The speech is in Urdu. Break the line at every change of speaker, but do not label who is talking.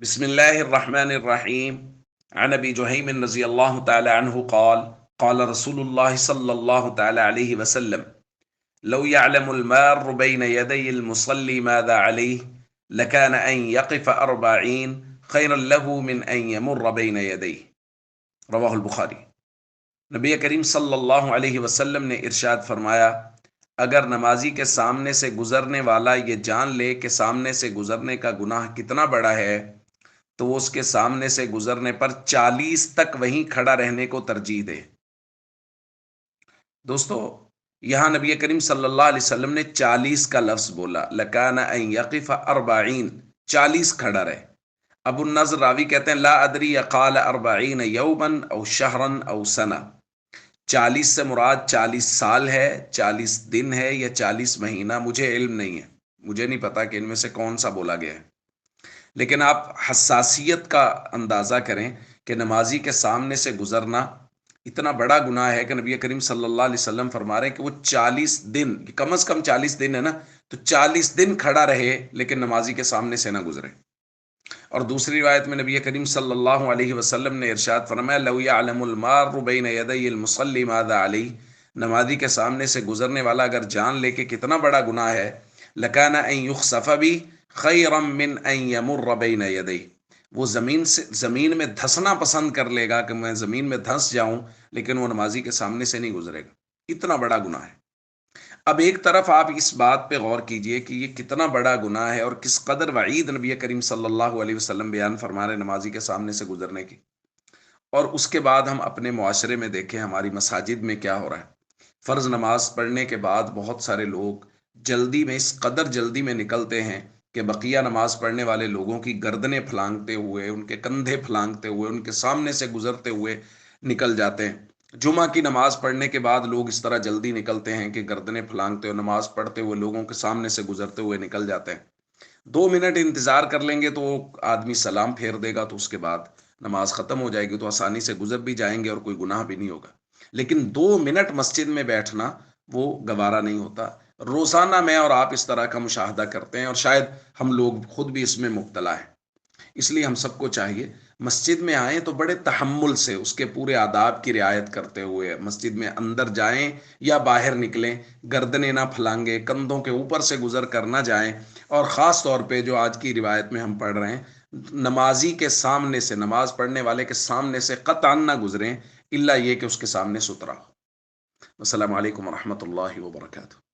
بسم الله الرحمن الرحيم. عن أبي جهيم رضي الله تعالى عنه قال قال رسول الله صلى الله تعالى عليه وسلم: لو يعلم المار بين يدي المصلي ماذا عليه لكان أن يقف 40 خيرا له من أن يمر بين يديه. رواہ البخاری۔ نبی کریم صلی اللہ علیہ وسلم نے ارشاد فرمایا، اگر نمازی کے سامنے سے گزرنے والا یہ جان لے کہ سامنے سے گزرنے کا گناہ کتنا بڑا ہے تو وہ اس کے سامنے سے گزرنے پر 40 تک وہیں کھڑا رہنے کو ترجیح دے۔ دوستو، یہاں نبی کریم صلی اللہ علیہ وسلم نے 40 کا لفظ بولا، لکان ان یقف 40، 40 کھڑا رہے۔ ابو النضر راوی کہتے ہیں لا ادری قال 40 یوما او شہرا او سنہ، 40 سے مراد 40 سال ہے، 40 دن ہے یا 40 مہینہ، مجھے علم نہیں ہے، مجھے نہیں پتا کہ ان میں سے کون سا بولا گیا ہے۔ لیکن آپ حساسیت کا اندازہ کریں کہ نمازی کے سامنے سے گزرنا اتنا بڑا گناہ ہے کہ نبی کریم صلی اللہ علیہ وسلم فرما رہے ہیں کہ وہ 40 دن، کم از کم 40 دن ہے نا، تو 40 دن کھڑا رہے لیکن نمازی کے سامنے سے نہ گزرے۔ اور دوسری روایت میں نبی کریم صلی اللہ علیہ وسلم نے ارشاد فرمایا، لو یعلم المار بین یدی المصلی ماذا علیہ، نمازی کے سامنے سے گزرنے والا اگر جان لے کہ کتنا بڑا گناہ ہے، لکان ان یخسف بی خیرا من ان یمر بین یدی، وہ زمین میں دھسنا پسند کر لے گا کہ میں زمین میں دھس جاؤں، لیکن وہ نمازی کے سامنے سے نہیں گزرے گا۔ اتنا بڑا گناہ ہے۔ اب ایک طرف آپ اس بات پہ غور کیجئے کہ یہ کتنا بڑا گناہ ہے اور کس قدر وعید نبی کریم صلی اللہ علیہ وسلم بیان فرما رہے نمازی کے سامنے سے گزرنے کی، اور اس کے بعد ہم اپنے معاشرے میں دیکھیں ہماری مساجد میں کیا ہو رہا ہے۔ فرض نماز پڑھنے کے بعد بہت سارے لوگ جلدی میں، اس قدر جلدی میں نکلتے ہیں کہ بقیہ نماز پڑھنے والے لوگوں کی گردنیں پھلانگتے ہوئے، ان کے کندھے پھلانگتے ہوئے، ان کے سامنے سے گزرتے ہوئے نکل جاتے ہیں۔ جمعہ کی نماز پڑھنے کے بعد لوگ اس طرح جلدی نکلتے ہیں کہ گردنیں پھلانگتے ہوئے نماز پڑھتے ہوئے لوگوں کے سامنے سے گزرتے ہوئے نکل جاتے ہیں۔ 2 منٹ انتظار کر لیں گے تو وہ آدمی سلام پھیر دے گا تو اس کے بعد نماز ختم ہو جائے گی، تو آسانی سے گزر بھی جائیں گے اور کوئی گناہ بھی نہیں ہوگا۔ لیکن 2 منٹ مسجد میں بیٹھنا وہ گوارا نہیں ہوتا۔ روزانہ میں اور آپ اس طرح کا مشاہدہ کرتے ہیں اور شاید ہم لوگ خود بھی اس میں مبتلا ہیں۔ اس لیے ہم سب کو چاہیے مسجد میں آئیں تو بڑے تحمل سے اس کے پورے آداب کی رعایت کرتے ہوئے مسجد میں اندر جائیں یا باہر نکلیں، گردنیں نہ پھلانگیں، کندھوں کے اوپر سے گزر کر نہ جائیں، اور خاص طور پہ جو آج کی روایت میں ہم پڑھ رہے ہیں، نمازی کے سامنے سے، نماز پڑھنے والے کے سامنے سے قطعاً نہ گزریں الا یہ کہ اس کے سامنے سترا ہو۔ السلام علیکم ورحمۃ اللہ وبرکاتہ۔